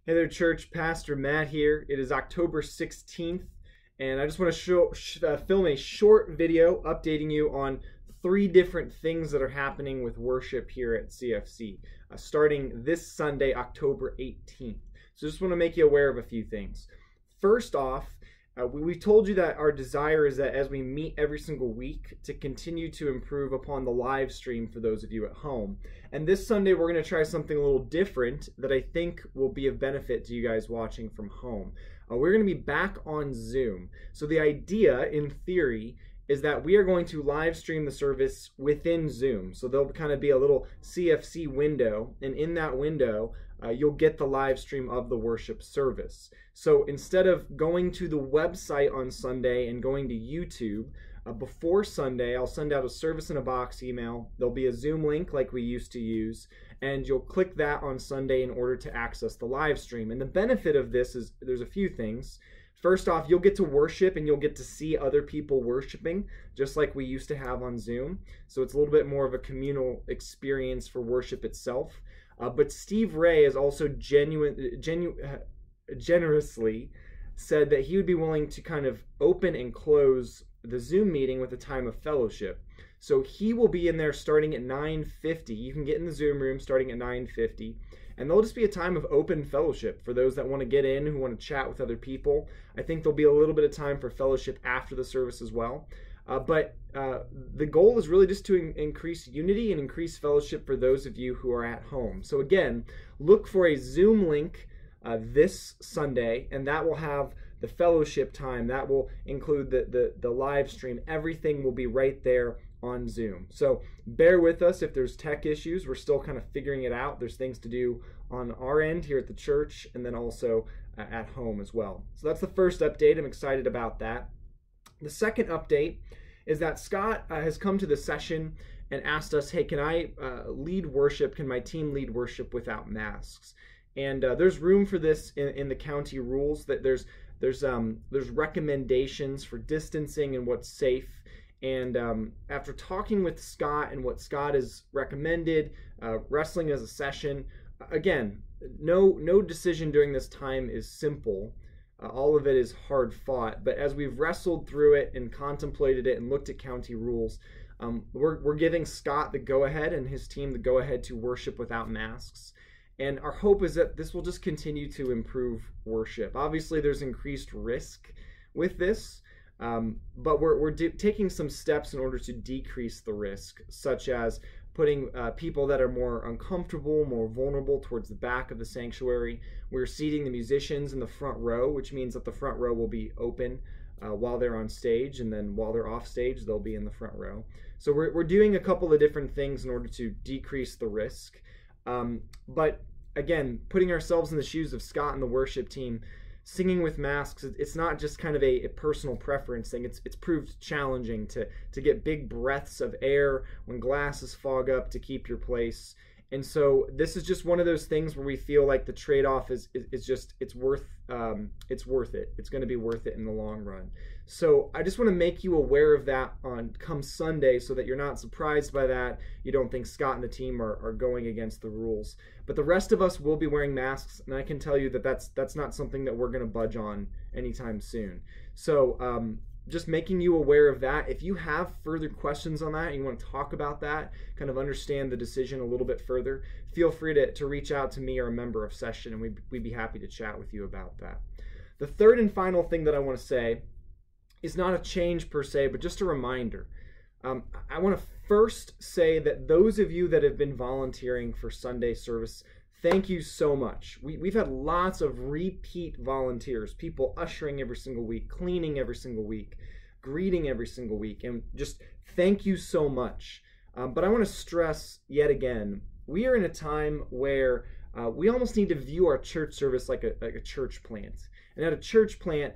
Hey there, church. Pastor Matt here. It is October 16th, and I just want to film a short video updating you on 3 different things that are happening with worship here at CFC, starting this Sunday, October 18th. So just want to make you aware of a few things. First off, we've told you that our desire is that as we meet every single week to continue to improve upon the live stream for those of you at home. And this Sunday we're going to try something a little different that I think will be of benefit to you guys watching from home. We're going to be back on Zoom. So the idea, in theory, is that we are going to live stream the service within Zoom. So there'll kind of be a little CFC window, and in that window, you'll get the live stream of the worship service. So instead of going to the website on Sunday and going to YouTube, before Sunday, I'll send out a service in a box email. There'll be a Zoom link like we used to use, and you'll click that on Sunday in order to access the live stream. And the benefit of this is there's a few things. First off, you'll get to worship and you'll get to see other people worshiping, just like we used to have on Zoom. So it's a little bit more of a communal experience for worship itself. But Steve Ray has also generously said that he would be willing to kind of open and close the Zoom meeting with a time of fellowship. So he will be in there starting at 9:50. You can get in the Zoom room starting at 9:50. And there'll just be a time of open fellowship for those that want to get in, who want to chat with other people. I think there'll be a little bit of time for fellowship after the service as well. But the goal is really just to increase unity and increase fellowship for those of you who are at home. So again, look for a Zoom link this Sunday, and that will have the fellowship time. That will include the live stream. Everything will be right there on Zoom. So bear with us if there's tech issues. We're still kind of figuring it out. There's things to do on our end here at the church, and then also at home as well. So that's the first update. I'm excited about that. The second update is that Scott has come to the session and asked us, hey, can I lead worship? Can my team lead worship without masks? And there's room for this in the county rules. That there's recommendations for distancing and what's safe. And after talking with Scott and what Scott has recommended, wrestling as a session, again, no decision during this time is simple. All of it is hard fought. But as we've wrestled through it and contemplated it and looked at county rules, we're giving Scott the go-ahead and his team the go-ahead to worship without masks. And our hope is that this will just continue to improve worship. Obviously, there's increased risk with this. But we're taking some steps in order to decrease the risk, such as putting people that are more uncomfortable, more vulnerable towards the back of the sanctuary. We're seating the musicians in the front row, which means that the front row will be open while they're on stage, and then while they're off stage, they'll be in the front row. So we're doing a couple of different things in order to decrease the risk. But again, putting ourselves in the shoes of Scott and the worship team, singing with masks, it's not just kind of a personal preference thing. It's proved challenging to get big breaths of air when glasses fog up to keep your place. And so this is just one of those things where we feel like the trade-off is just it's worth it. It's going to be worth it in the long run. So I just want to make you aware of that on come Sunday, so that you're not surprised by that. You don't think Scott and the team are going against the rules. But the rest of us will be wearing masks, and I can tell you that that's not something that we're going to budge on anytime soon. So just making you aware of that. If you have further questions on that and you want to talk about that, kind of understand the decision a little bit further, feel free to reach out to me or a member of session, and we'd be happy to chat with you about that. The third and final thing that I want to say is not a change per se, but just a reminder. I want to first say that those of you that have been volunteering for Sunday service, thank you so much. We've had lots of repeat volunteers, people ushering every single week, cleaning every single week, greeting every single week, and just thank you so much. But I want to stress yet again, we are in a time where we almost need to view our church service like a church plant. And at a church plant,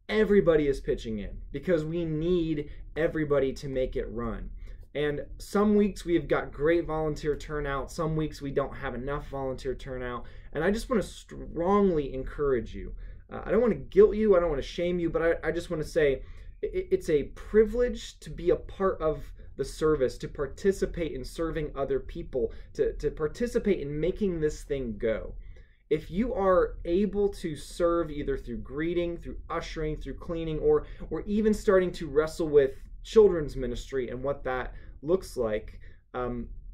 everybody is pitching in because we need everybody to make it run. And some weeks we've got great volunteer turnout. Some weeks we don't have enough volunteer turnout. And I just want to strongly encourage you. I don't want to guilt you. I don't want to shame you. But I just want to say it's a privilege to be a part of the service, to participate in serving other people, to participate in making this thing go. if you are able to serve either through greeting, through ushering, through cleaning, or even starting to wrestle with children's ministry and what that looks like,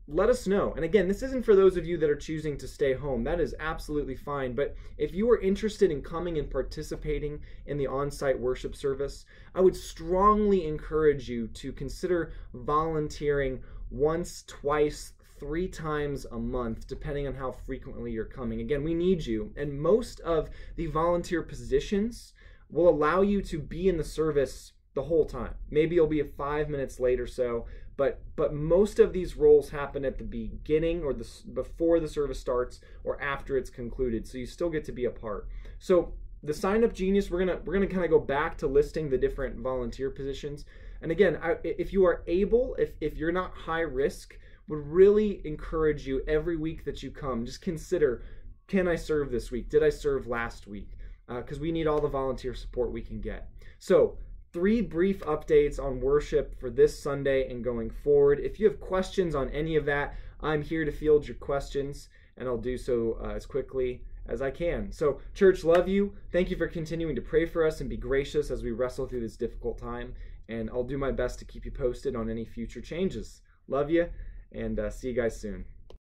let us know. And again, this isn't for those of you that are choosing to stay home. That is absolutely fine. But if you are interested in coming and participating in the on-site worship service, I would strongly encourage you to consider volunteering once, twice, 3 times a month, depending on how frequently you're coming. Again, we need you. And most of the volunteer positions will allow you to be in the service the whole time. Maybe you'll be 5 minutes late or so, but most of these roles happen at the beginning or before the service starts or after it's concluded, so you still get to be a part. So the Sign Up Genius, we're gonna kind of go back to listing the different volunteer positions. And again, if you are able, if you're not high risk, would really encourage you every week that you come, just consider, can I serve this week? Did I serve last week? Because we need all the volunteer support we can get. So 3 brief updates on worship for this Sunday and going forward. If you have questions on any of that, I'm here to field your questions, and I'll do so as quickly as I can. So, church, love you. Thank you for continuing to pray for us and be gracious as we wrestle through this difficult time, and I'll do my best to keep you posted on any future changes. Love you, and see you guys soon.